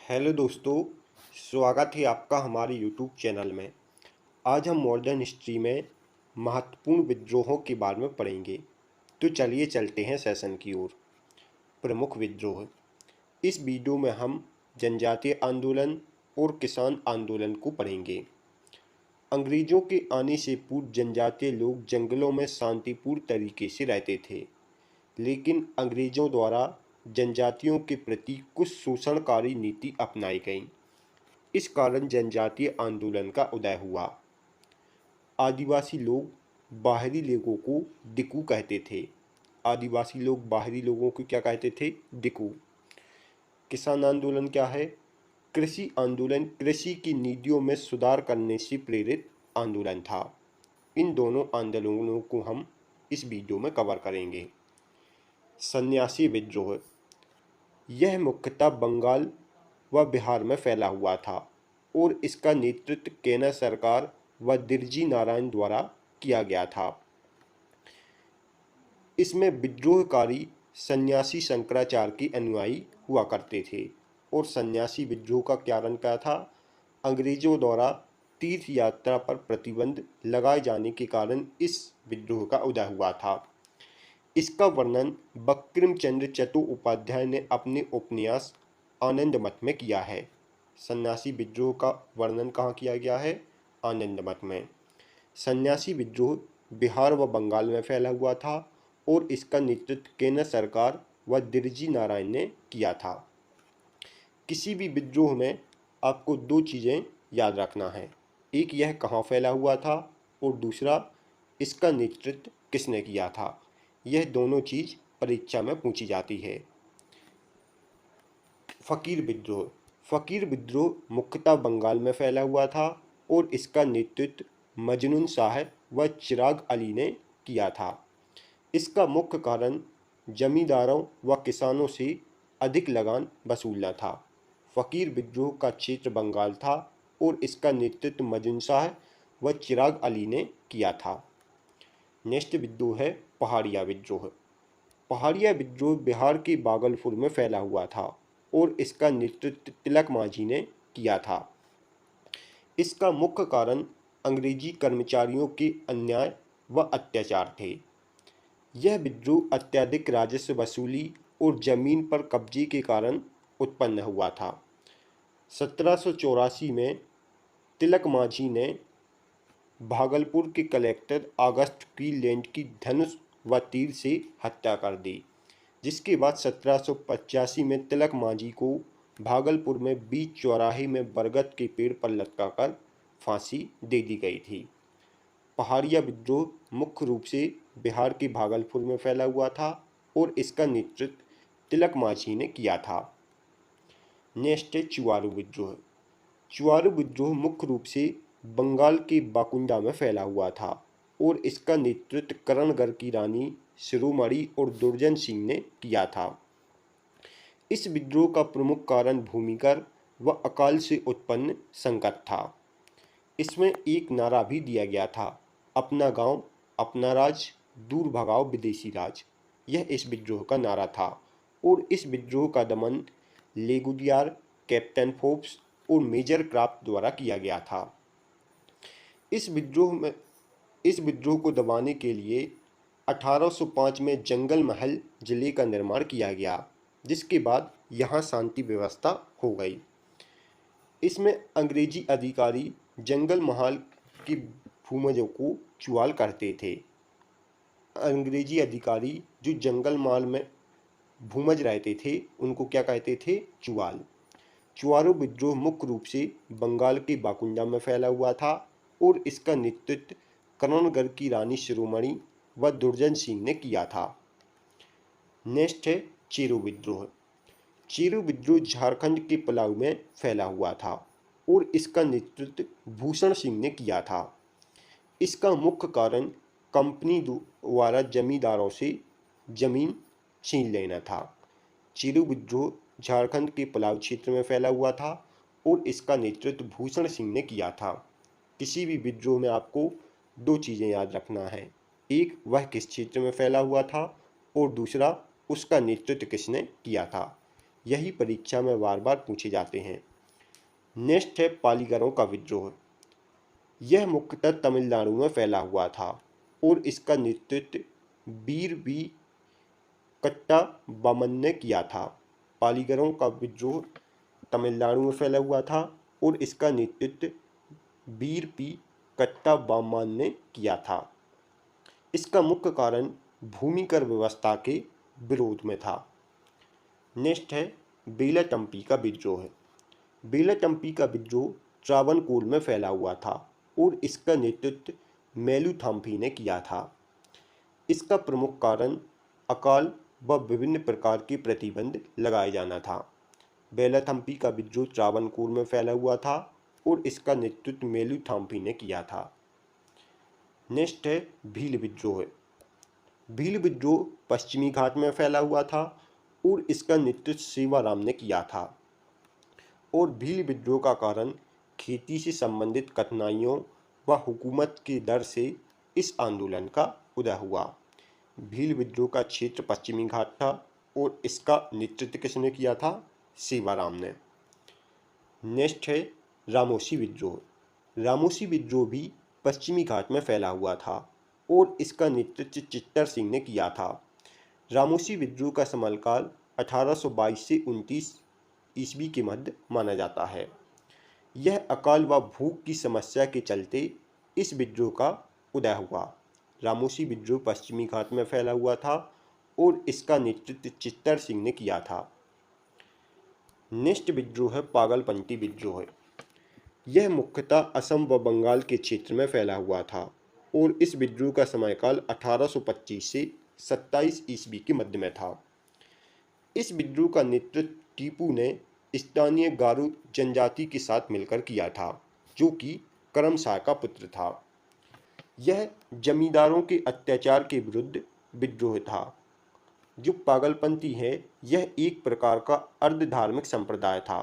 Hello दोस्तों, स्वागत है आपका हमारे यूट्यूब चैनल में। आज हम मॉडर्न हिस्ट्री में महत्वपूर्ण विद्रोहों के बारे में पढ़ेंगे। तो चलिए चलते हैं सेशन की ओर। प्रमुख विद्रोह। इस वीडियो में हम जनजातीय आंदोलन और किसान आंदोलन को पढ़ेंगे। अंग्रेज़ों के आने से पूर्व जनजातीय लोग जंगलों में शांतिपूर्ण तरीके से रहते थे, लेकिन अंग्रेज़ों द्वारा जनजातियों के प्रति कुछ शोषणकारी नीति अपनाई गई। इस कारण जनजातीय आंदोलन का उदय हुआ। आदिवासी लोग बाहरी लोगों को दिकू कहते थे। आदिवासी लोग बाहरी लोगों को क्या कहते थे? दिकू। किसान आंदोलन क्या है? कृषि आंदोलन कृषि की नीतियों में सुधार करने से प्रेरित आंदोलन था। इन दोनों आंदोलनों को हम इस वीडियो में कवर करेंगे। सन्यासी विद्रोह। यह मुख्यतः बंगाल व बिहार में फैला हुआ था और इसका नेतृत्व केंद्र सरकार व दिरजी नारायण द्वारा किया गया था। इसमें विद्रोहकारी सन्यासी शंकराचार्य के अनुयायी हुआ करते थे और सन्यासी विद्रोह का कारण क्या था? अंग्रेजों द्वारा तीर्थ यात्रा पर प्रतिबंध लगाए जाने के कारण इस विद्रोह का उदय हुआ था। इसका वर्णन बंकिम चंद्र चट्टोपाध्याय ने अपने उपन्यास आनंदमठ में किया है। सन्यासी विद्रोह का वर्णन कहाँ किया गया है? आनंदमठ में। सन्यासी विद्रोह बिहार व बंगाल में फैला हुआ था और इसका नेतृत्व केंद्र सरकार व दिरजी नारायण ने किया था। किसी भी विद्रोह में आपको दो चीज़ें याद रखना है, एक यह कहाँ फैला हुआ था और दूसरा इसका नेतृत्व किसने किया था। यह दोनों चीज़ परीक्षा में पूछी जाती है। फ़कीर विद्रोह। फ़कीर विद्रोह मुख्यतः बंगाल में फैला हुआ था और इसका नेतृत्व मजनून शाह व चिराग अली ने किया था। इसका मुख्य कारण जमींदारों व किसानों से अधिक लगान वसूलना था। फ़कीर विद्रोह का क्षेत्र बंगाल था और इसका नेतृत्व मजनून शाह व चिराग अली ने किया था। नेक्स्ट विद्रोह है पहाड़िया विद्रोह। पहाड़िया विद्रोह बिहार के भागलपुर में फैला हुआ था और इसका नेतृत्व तिलक मांझी ने किया था। इसका मुख्य कारण अंग्रेजी कर्मचारियों के अन्याय व अत्याचार थे। यह विद्रोह अत्यधिक राजस्व वसूली और जमीन पर कब्जे के कारण उत्पन्न हुआ था। 1784 में तिलक मांझी ने भागलपुर के कलेक्टर अगस्त क्लीवेलैंड की धनुष व तीर से हत्या कर दी, जिसके बाद 1785 में तिलक मांझी को भागलपुर में बीच चौराहे में बरगद के पेड़ पर लटकाकर फांसी दे दी गई थी। पहाड़िया विद्रोह मुख्य रूप से बिहार के भागलपुर में फैला हुआ था और इसका नेतृत्व तिलक मांझी ने किया था। नेक्स्ट है चुआरू विद्रोह। चुआरू विद्रोह मुख्य रूप से बंगाल के बाकुंडा में फैला हुआ था और इसका नेतृत्व करणगढ़ की रानी शिरोमणि और दुर्जन सिंह ने किया था। इस विद्रोह का प्रमुख कारण भूमिकर व अकाल से उत्पन्न संकट था। इसमें एक नारा भी दिया गया था, अपना गांव अपना राज, दूर भगाओ विदेशी राज। यह इस विद्रोह का नारा था और इस विद्रोह का दमन लेगुडियार, कैप्टन फोर्ब्स और मेजर क्राफ्ट द्वारा किया गया था। इस विद्रोह को दबाने के लिए 1805 में जंगल महल जिले का निर्माण किया गया, जिसके बाद यहाँ शांति व्यवस्था हो गई। इसमें अंग्रेजी अधिकारी जंगल महल की भूमजों को चुआल करते थे। अंग्रेजी अधिकारी जो जंगल महल में भूमज रहते थे उनको क्या कहते थे? चुआल। चुआरू विद्रोह मुख्य रूप से बंगाल के बाकुंडा में फैला हुआ था और इसका नेतृत्व करणगढ़ की रानी शिरोमणि व दुर्जन सिंह ने किया था। नेक्स्ट है चेरो विद्रोह। चेरो विद्रोह झारखंड के पलाऊ में फैला हुआ था और इसका नेतृत्व भूषण सिंह ने किया था। इसका मुख्य कारण कंपनी द्वारा जमींदारों से जमीन छीन लेना था। चेरो विद्रोह झारखंड के पलाऊ क्षेत्र में फैला हुआ था और इसका नेतृत्व भूषण सिंह ने किया था। किसी भी विद्रोह में आपको दो चीज़ें याद रखना है, एक वह किस क्षेत्र में फैला हुआ था और दूसरा उसका नेतृत्व किसने किया था। यही परीक्षा में बार बार पूछे जाते हैं। नेक्स्ट है पालीगरों का विद्रोह। यह मुख्यतः तमिलनाडु में फैला हुआ था और इसका नेतृत्व वीर वी कट्टाबोम्मन ने किया था। पालीगरों का विद्रोह तमिलनाडु में फैला हुआ था और इसका नेतृत्व वीर पी कट्टाबोम्मन ने किया था। इसका मुख्य कारण भूमिकर व्यवस्था के विरोध में था। नेक्स्ट है वेलुतंपी का विद्रोह। वेलुतंपी का विद्रोह त्रावणकोर में फैला हुआ था और इसका नेतृत्व मेलुथंपी ने किया था। इसका प्रमुख कारण अकाल व विभिन्न प्रकार के प्रतिबंध लगाए जाना था। वेलुतंपी का विद्रोह त्रावणकोर में फैला हुआ था और इसका नेतृत्व मेलुथंपी ने किया था। नेक्स्ट है भील विद्रोह। भील विद्रोह पश्चिमी घाट में फैला हुआ था और इसका नेतृत्व सेवाराम ने किया था और भील विद्रोह का कारण खेती से संबंधित कठिनाइयों व हुकूमत के डर से इस आंदोलन का उदय हुआ। भील विद्रोह का क्षेत्र पश्चिमी घाट था और इसका नेतृत्व किसने किया था? सेवाराम ने। नेक्स्ट है रामोसी विद्रोह। रामोसी विद्रोह भी पश्चिमी घाट में फैला हुआ था और इसका नेतृत्व चित्तर सिंह ने किया था। रामोसी विद्रोह का समयकाल 1822 से 29 ईस्वी के मध्य माना जाता है। यह अकाल व भूख की समस्या के चलते इस विद्रोह का उदय हुआ। रामोसी विद्रोह पश्चिमी घाट में फैला हुआ था और इसका नेतृत्व चित्तर सिंह ने किया था। नेक्स्ट विद्रोह है पागलपंती विद्रोह। यह मुख्यतः असम व बंगाल के क्षेत्र में फैला हुआ था और इस विद्रोह का समयकाल 1825 से 27 ईस्वी के मध्य में था। इस विद्रोह का नेतृत्व टीपू ने स्थानीय गारो जनजाति के साथ मिलकर किया था, जो कि करमशाह का पुत्र था। यह जमींदारों के अत्याचार के विरुद्ध विद्रोह था। जो पागलपंती है, यह एक प्रकार का अर्धधार्मिक संप्रदाय था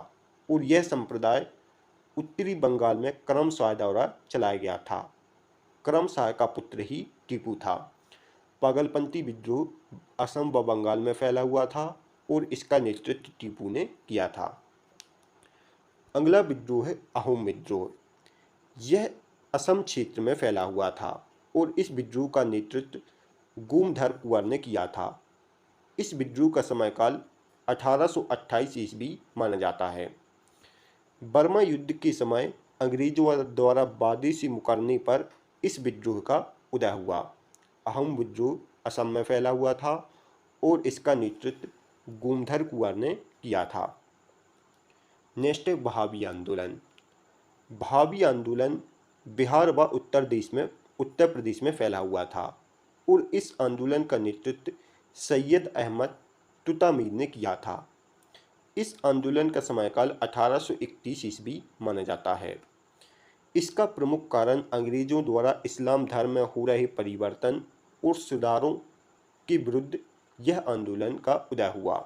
और यह संप्रदाय उत्तरी बंगाल में करमशाह द्वारा चलाया गया था। करमशाह का पुत्र ही टीपू था। पागलपंती विद्रोह असम व बंगाल में फैला हुआ था और इसका नेतृत्व टीपू ने किया था। अगला विद्रोह है अहोम विद्रोह। यह असम क्षेत्र में फैला हुआ था और इस विद्रोह का नेतृत्व गोमधर कुंवर ने किया था। इस विद्रोह का समयकाल 1828 ईस्वी माना जाता है। बर्मा युद्ध के समय अंग्रेजों द्वारा बादे से मुकरने पर इस विद्रोह का उदय हुआ। अहोम विद्रोह असम में फैला हुआ था और इसका नेतृत्व गोमधर कुंवर ने किया था। नेक्स्ट है वहाबी आंदोलन। वहाबी आंदोलन बिहार व उत्तर प्रदेश में फैला हुआ था और इस आंदोलन का नेतृत्व सैयद अहमद तुतामीर ने किया था। इस आंदोलन का समयकाल 1831 ईस्वी माना जाता है। इसका प्रमुख कारण अंग्रेजों द्वारा इस्लाम धर्म में हो रहे परिवर्तन और सुधारों के विरुद्ध यह आंदोलन का उदय हुआ।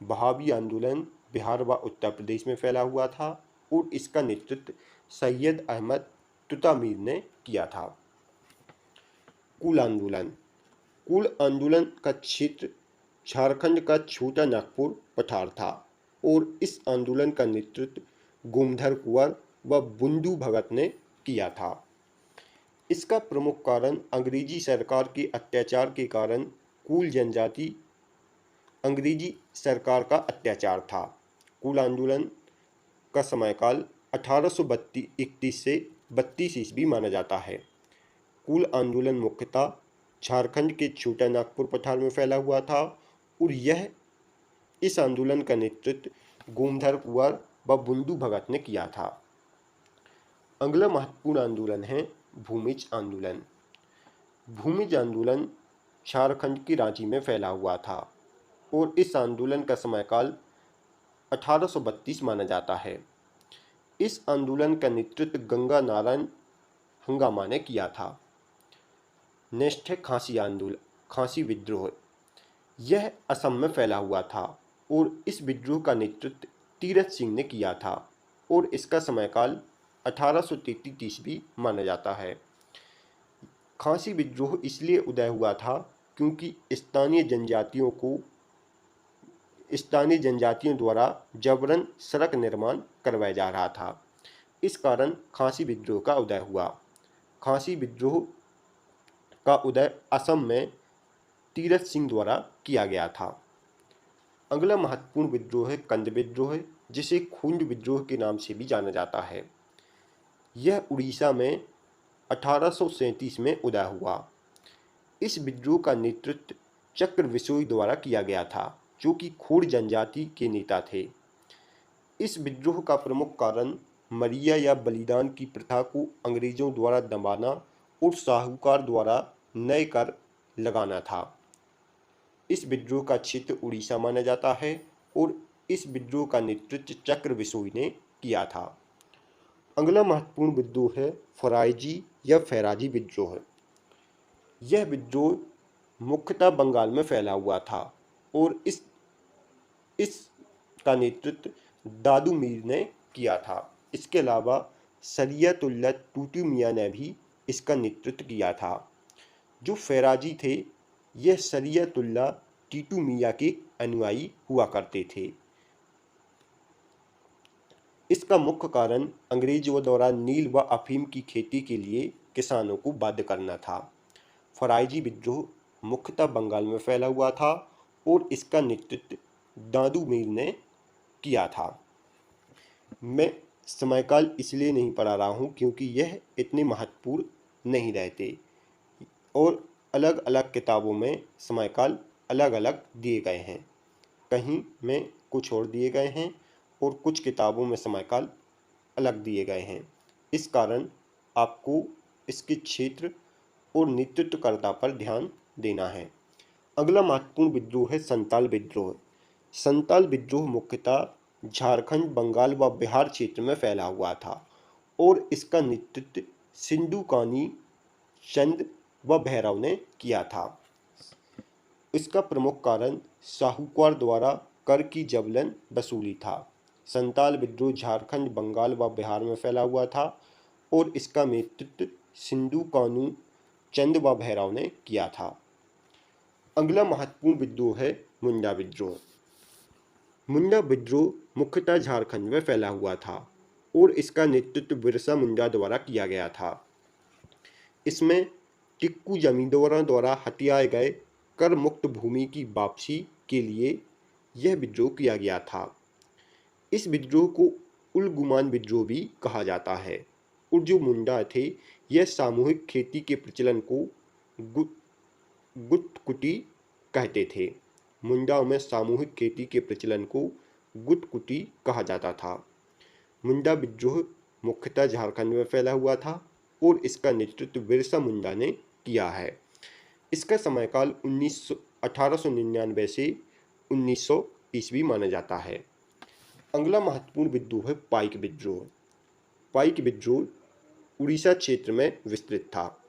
वहाबी आंदोलन बिहार व उत्तर प्रदेश में फैला हुआ था और इसका नेतृत्व सैयद अहमद तुतामीर ने किया था। कुल आंदोलन। कुल आंदोलन का क्षेत्र झारखंड का छोटा नागपुर पठार था और इस आंदोलन का नेतृत्व गोमधर कुंवर व बुंदू भगत ने किया था। इसका प्रमुख कारण अंग्रेजी सरकार के अत्याचार के कारण कुल जनजाति अंग्रेजी सरकार का अत्याचार था। कुल आंदोलन का समयकाल 1831 से 32 ईस्वी माना जाता है। कुल आंदोलन मुख्यतः झारखंड के छोटा नागपुर पठार में फैला हुआ था और इस आंदोलन का नेतृत्व गोमधर कुंवर व बुंदू भगत ने किया था। अगला महत्वपूर्ण आंदोलन है भूमिज आंदोलन। भूमिज आंदोलन झारखंड की रांची में फैला हुआ था और इस आंदोलन का समयकाल 1832 माना जाता है। इस आंदोलन का नेतृत्व गंगा नारायण हंगामा ने किया था। नेक्स्ट है खासी विद्रोह। यह असम में फैला हुआ था और इस विद्रोह का नेतृत्व तीरथ सिंह ने किया था और इसका समयकाल 1833 ईस्वी माना जाता है। खासी विद्रोह इसलिए उदय हुआ था क्योंकि स्थानीय जनजातियों को स्थानीय जनजातियों द्वारा जबरन सड़क निर्माण करवाया जा रहा था। इस कारण खासी विद्रोह का उदय हुआ। खासी विद्रोह का उदय असम में तीरथ सिंह द्वारा किया गया था। अगला महत्वपूर्ण विद्रोह है कंद विद्रोह, जिसे खूंड विद्रोह के नाम से भी जाना जाता है। यह उड़ीसा में 1837 में उदय हुआ। इस विद्रोह का नेतृत्व चक्र विसोई द्वारा किया गया था, जो कि खोड़ जनजाति के नेता थे। इस विद्रोह का प्रमुख कारण मरिया या बलिदान की प्रथा को अंग्रेजों द्वारा दबाना और साहूकार द्वारा नए कर लगाना था। इस विद्रोह का क्षेत्र उड़ीसा माना जाता है और इस विद्रोह का नेतृत्व चक्र विसोई ने किया था। अगला महत्वपूर्ण विद्रोह है फराइजी या फैराजी विद्रोह। यह विद्रोह मुख्यतः बंगाल में फैला हुआ था और इसका नेतृत्व दादू मीर ने किया था। इसके अलावा शरियतुल्लाह टूटू मियाँ ने भी इसका नेतृत्व किया था। जो फैराजी थे, यह शरियतुल्लाह टीटू मियाँ के अनुयायी हुआ करते थे। इसका मुख्य कारण अंग्रेजों द्वारा नील व अफीम की खेती के लिए किसानों को बाध्य करना था। फराइजी विद्रोह मुख्यतः बंगाल में फैला हुआ था और इसका नेतृत्व दादू मीर ने किया था। मैं समयकाल इसलिए नहीं पढ़ा रहा हूँ क्योंकि यह इतने महत्वपूर्ण नहीं रहते और अलग अलग किताबों में समयकाल अलग अलग दिए गए हैं। कहीं में कुछ और दिए गए हैं और कुछ किताबों में समयकाल अलग दिए गए हैं। इस कारण आपको इसके क्षेत्र और नेतृत्वकर्ता पर ध्यान देना है। अगला महत्वपूर्ण विद्रोह है संताल विद्रोह। संताल विद्रोह मुख्यतः झारखंड, बंगाल व बिहार क्षेत्र में फैला हुआ था और इसका नेतृत्व सिंधु कानी चंद व भैरव ने किया था। इसका प्रमुख कारण साहूकार द्वारा कर की जबरन वसूली था। संताल विद्रोह झारखंड, बंगाल व बिहार में फैला हुआ था और इसका नेतृत्व सिंधु कानू चंद व भैरव ने किया था। अगला महत्वपूर्ण विद्रोह है मुंडा विद्रोह। मुंडा विद्रोह मुख्यतः झारखंड में फैला हुआ था और इसका नेतृत्व बिरसा मुंडा द्वारा किया गया था। इसमें टिक्कू जमींदारों द्वारा हथियाए गए कर मुक्त भूमि की वापसी के लिए यह विद्रोह किया गया था। इस विद्रोह को उलगुमान विद्रोह भी कहा जाता है और जो मुंडा थे, यह सामूहिक खेती के प्रचलन को गुटकुटी कहते थे। मुंडाओं में सामूहिक खेती के प्रचलन को गुटकुटी कहा जाता था। मुंडा विद्रोह मुख्यतः झारखंड में फैला हुआ था और इसका नेतृत्व बिरसा मुंडा ने किया है। इसका समयकाल 1899 से 1900 ईस्वी माना जाता है। अगला महत्वपूर्ण विद्रोह है पाइक विद्रोह। पाइक विद्रोह उड़ीसा क्षेत्र में विस्तृत था।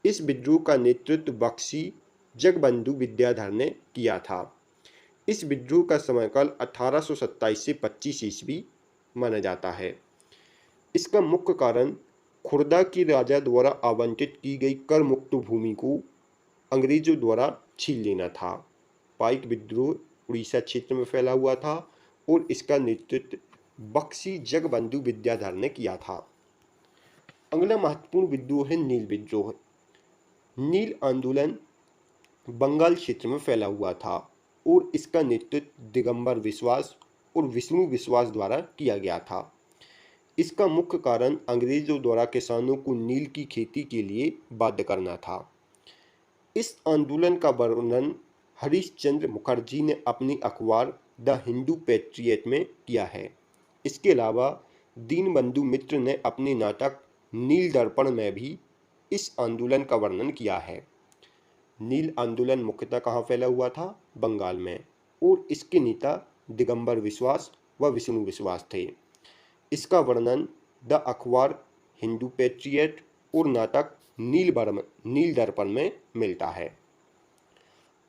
इस विद्रोह का नेतृत्व बख्शी जगबंधु विद्याधर ने किया था। इस विद्रोह का समयकाल 1827 से 25 ईस्वी माना जाता है। इसका मुख्य कारण खुर्दा के राजा द्वारा आवंटित की गई कर मुक्त भूमि को अंग्रेजों द्वारा छीन लेना था। पाइक विद्रोह उड़ीसा क्षेत्र में फैला हुआ था और इसका नेतृत्व बख्शी जगबंधु विद्याधर ने किया था। अगला महत्वपूर्ण विद्रोह है नील विद्रोह। नील आंदोलन बंगाल क्षेत्र में फैला हुआ था और इसका नेतृत्व दिगंबर विश्वास और विष्णु विश्वास द्वारा किया गया था। इसका मुख्य कारण अंग्रेजों द्वारा किसानों को नील की खेती के लिए बाध्य करना था। इस आंदोलन का वर्णन हरीशचंद्र मुखर्जी ने अपनी अखबार द हिंदू पैट्रियट में किया है। इसके अलावा दीनबंधु मित्र ने अपने नाटक नील दर्पण में भी इस आंदोलन का वर्णन किया है। नील आंदोलन मुख्यतः कहाँ फैला हुआ था? बंगाल में, और इसके नेता दिगंबर विश्वास व विष्णु विश्वास थे। इसका वर्णन द अखबार हिंदू पैट्रियट और नाटक नील दर्पण में मिलता है।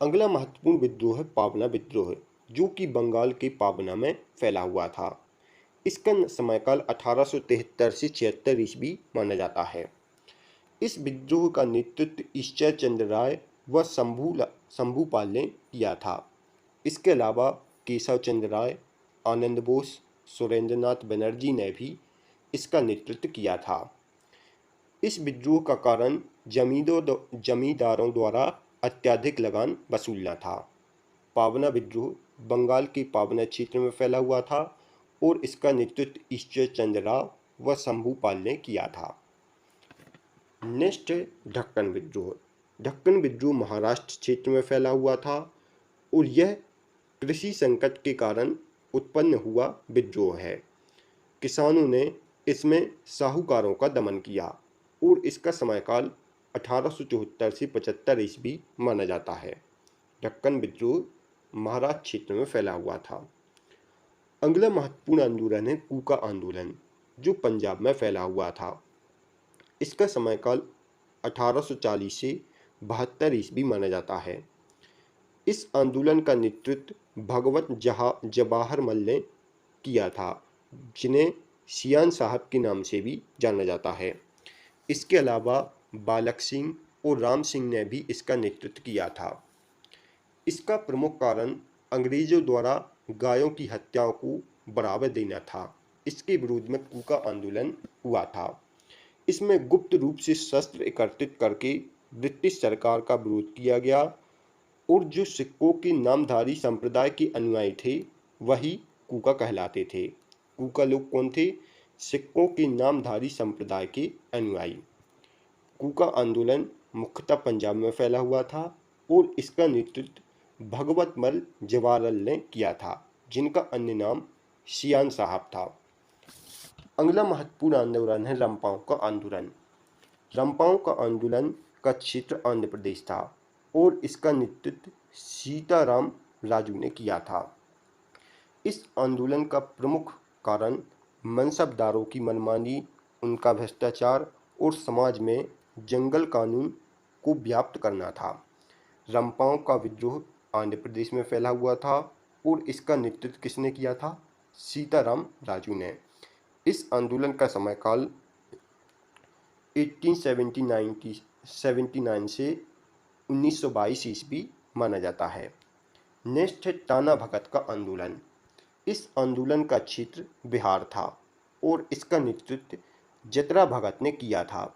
अगला महत्वपूर्ण विद्रोह है पावना विद्रोह, जो कि बंगाल के पावना में फैला हुआ था। इसका समयकाल 1873 से 76 ईस्वी माना जाता है। इस विद्रोह का नेतृत्व ईश्वर चंद्र राय व शंभूपाल ने किया था। इसके अलावा केशव चंद्र राय, आनंद बोस, सुरेंद्रनाथ बनर्जी ने भी इसका नेतृत्व किया था। इस विद्रोह का कारण जमींदारों द्वारा अत्यधिक लगान वसूलना था। पावना विद्रोह बंगाल के पावना क्षेत्र में फैला हुआ था और इसका नेतृत्व ईश्वर चंद्र राव व शंभूपाल ने किया था। नेक्स्ट है ढक्कन विद्रोह। ढक्कन विद्रोह महाराष्ट्र क्षेत्र में फैला हुआ था और यह कृषि संकट के कारण उत्पन्न हुआ विद्रोह है। किसानों ने इसमें साहूकारों का दमन किया और इसका समयकाल 1874 से 75 ईस्वी माना जाता है। ढक्कन विद्रोह महाराष्ट्र क्षेत्र में फैला हुआ था। अगला महत्वपूर्ण आंदोलन है कूका आंदोलन, जो पंजाब में फैला हुआ था। इसका समयकाल 1840 से 72 ईस्वी माना जाता है। इस आंदोलन का नेतृत्व भगवत जवाहर मल ने किया था, जिन्हें सियान साहब के नाम से भी जाना जाता है। इसके अलावा बालक सिंह और राम सिंह ने भी इसका नेतृत्व किया था। इसका प्रमुख कारण अंग्रेजों द्वारा गायों की हत्याओं को बढ़ावा देना था। इसके विरोध में कूका आंदोलन हुआ था। इसमें गुप्त रूप से शस्त्र एकत्रित करके ब्रिटिश सरकार का विरोध किया गया और जो सिक्कों के नामधारी संप्रदाय के अनुयायी थे वही कूका कहलाते थे। कूका लोग कौन थे? सिक्कों के नामधारी संप्रदाय के अनुयायी। कूका आंदोलन मुख्यतः पंजाब में फैला हुआ था और इसका नेतृत्व भगवत मल जवाहरलाल ने किया था, जिनका अन्य नाम सियान साहब था। अगला महत्वपूर्ण आंदोलन है रंपाओं का आंदोलन। रंपाओं का आंदोलन का क्षेत्र आंध्र प्रदेश था और इसका नेतृत्व सीताराम राजू ने किया था। इस आंदोलन का प्रमुख कारण मनसबदारों की मनमानी, उनका भ्रष्टाचार और समाज में जंगल कानून को व्याप्त करना था। रंपाओं का विद्रोह आंध्र प्रदेश में फैला हुआ था और इसका नेतृत्व किसने किया था? सीताराम राजू ने। इस आंदोलन का समयकाल 1879 से 1922 ईस्वी माना जाता है। नेक्स्ट है टाना भगत का आंदोलन। इस आंदोलन का क्षेत्र बिहार था और इसका नेतृत्व जतरा भगत ने किया था।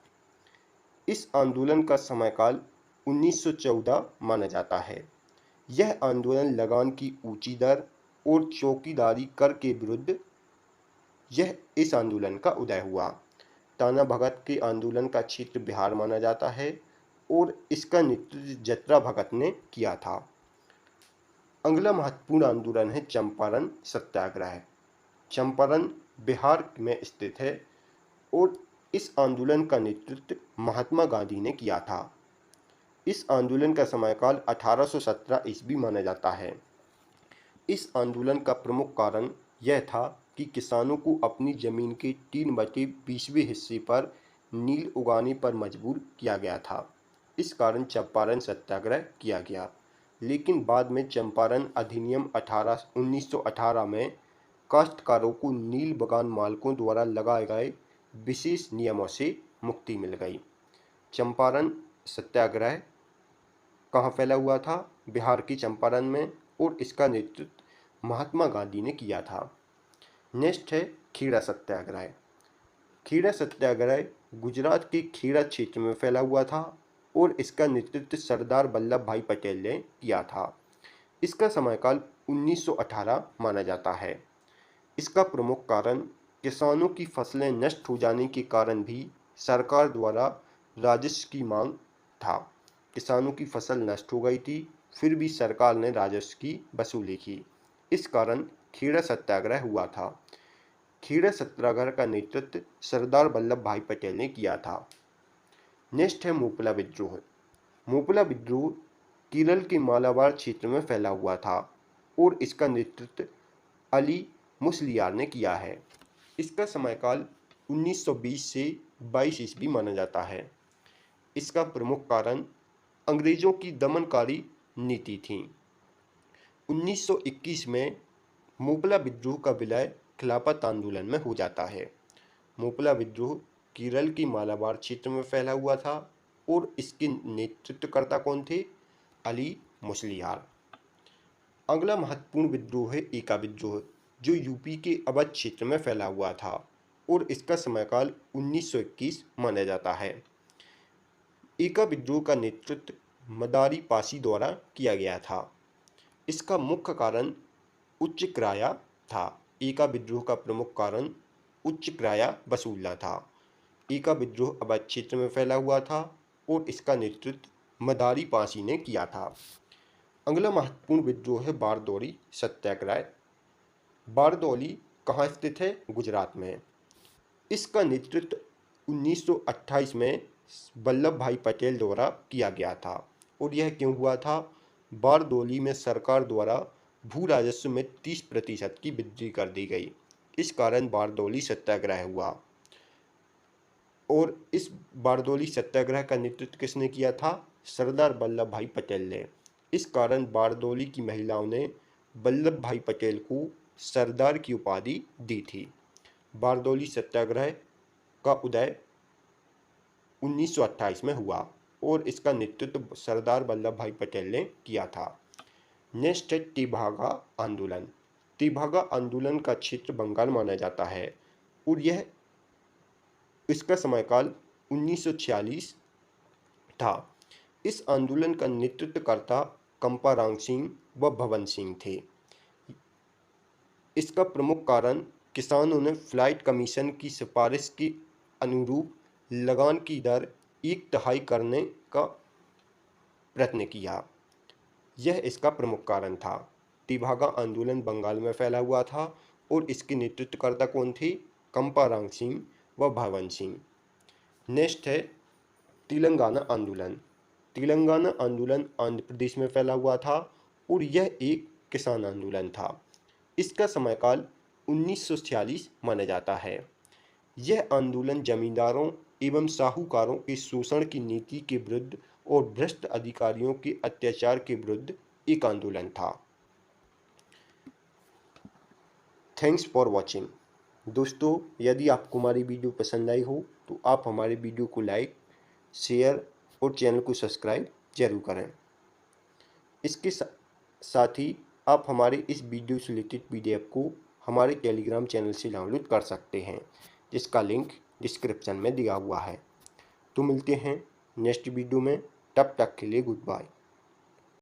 इस आंदोलन का समयकाल 1914 माना जाता है। यह आंदोलन लगान की ऊंची दर और चौकीदारी कर के विरुद्ध इस आंदोलन का उदय हुआ। टाना भगत के आंदोलन का क्षेत्र बिहार माना जाता है और इसका नेतृत्व जतरा भगत ने किया था। अगला महत्वपूर्ण आंदोलन है चंपारण सत्याग्रह। चंपारण बिहार में स्थित है और इस आंदोलन का नेतृत्व महात्मा गांधी ने किया था। इस आंदोलन का समयकाल 1817 ईस्वी माना जाता है। इस आंदोलन का प्रमुख कारण यह था कि किसानों को अपनी जमीन के 3/20वें हिस्से पर नील उगाने पर मजबूर किया गया था। इस कारण चंपारण सत्याग्रह किया गया, लेकिन बाद में चंपारण अधिनियम 1918 में काश्तकारों को नील बगान मालिकों द्वारा लगाए गए विशेष नियमों से मुक्ति मिल गई। चंपारण सत्याग्रह कहाँ फैला हुआ था? बिहार के चंपारण में, और इसका नेतृत्व महात्मा गांधी ने किया था। नेक्स्ट है खेड़ा सत्याग्रह। खेड़ा सत्याग्रह गुजरात के खेड़ा क्षेत्र में फैला हुआ था और इसका नेतृत्व सरदार वल्लभ भाई पटेल ने किया था। इसका समयकाल 1918 माना जाता है। इसका प्रमुख कारण किसानों की फसलें नष्ट हो जाने के कारण भी सरकार द्वारा राजस्व की मांग था। किसानों की फसल नष्ट हो गई थी, फिर भी सरकार ने राजस्व की वसूली की। इस कारण खेड़ा सत्याग्रह हुआ था। खेड़ा सत्याग्रह का नेतृत्व सरदार वल्लभ भाई पटेल ने किया था। नेक्स्ट है मोपला विद्रोह। मोपला विद्रोह केरल के मालाबार क्षेत्र में फैला हुआ था और इसका नेतृत्व अली मुसलियार ने किया है। इसका समयकाल 1920 से 22 ईस्वी माना जाता है। इसका प्रमुख कारण अंग्रेजों की दमनकारी नीति थी। 1921 में मोपला विद्रोह का विलय खिलाफत आंदोलन में हो जाता है। मोपला विद्रोह केरल की मालाबार क्षेत्र में फैला हुआ था और इसके नेतृत्वकर्ता कौन थे? अली मुसलियार। अगला महत्वपूर्ण विद्रोह है एका विद्रोह, जो यूपी के अवध क्षेत्र में फैला हुआ था और इसका समयकाल 1921 माना जाता है। एका विद्रोह का नेतृत्व मदारी पासी द्वारा किया गया था। इसका मुख्य कारण उच्च किराया था। एका विद्रोह का प्रमुख कारण उच्च किराया वसूलना था। एका विद्रोह अवध क्षेत्र में फैला हुआ था और इसका नेतृत्व मदारी पासी ने किया था। अगला महत्वपूर्ण विद्रोह है बारदौली सत्याग्रह। बारदौली कहाँ स्थित है? गुजरात में। इसका नेतृत्व 1928 में वल्लभ भाई पटेल द्वारा किया गया था। और यह क्यों हुआ था? बारदौली में सरकार द्वारा भू राजस्व में 30% की वृद्धि कर दी गई। इस कारण बारदौली सत्याग्रह हुआ। और इस बारदौली सत्याग्रह का नेतृत्व किसने किया था? सरदार वल्लभ भाई पटेल ने। इस कारण बारदौली की महिलाओं ने वल्लभ भाई पटेल को सरदार की उपाधि दी थी। बारदौली सत्याग्रह का उदय 1928 में हुआ और इसका नेतृत्व सरदार वल्लभ भाई पटेल ने किया था। नेक्स्ट है तेभागा आंदोलन। तेभागा आंदोलन का क्षेत्र बंगाल माना जाता है और इसका समयकाल 1946 था। इस आंदोलन का नेतृत्वकर्ता कंपारांग सिंह व भवन सिंह थे। इसका प्रमुख कारण किसानों ने फ्लाइट कमीशन की सिफारिश के अनुरूप लगान की दर 1/3 करने का प्रयत्न किया। यह इसका प्रमुख कारण था। तेभागा आंदोलन बंगाल में फैला हुआ था और इसके नेतृत्वकर्ता कौन थे? कंपारांग सिंह व भवन सिंह। नेक्स्ट है तेलंगाना आंदोलन। तेलंगाना आंदोलन आंध्र प्रदेश में फैला हुआ था और यह एक किसान आंदोलन था। इसका समयकाल 1946 माना जाता है। यह आंदोलन जमींदारों एवं साहूकारों के शोषण की नीति के विरुद्ध और भ्रष्ट अधिकारियों के अत्याचार के विरुद्ध एक आंदोलन था। Thanks for watching. दोस्तों, यदि आपको हमारी वीडियो पसंद आई हो तो आप हमारे वीडियो को लाइक, शेयर और चैनल को सब्सक्राइब जरूर करें। इसके साथ ही आप हमारे इस वीडियो से रिलेटेड PDF को हमारे टेलीग्राम चैनल से डाउनलोड कर सकते हैं, जिसका लिंक डिस्क्रिप्शन में दिया हुआ है। तो मिलते हैं नेक्स्ट वीडियो में, तब तक के लिए गुड बाय।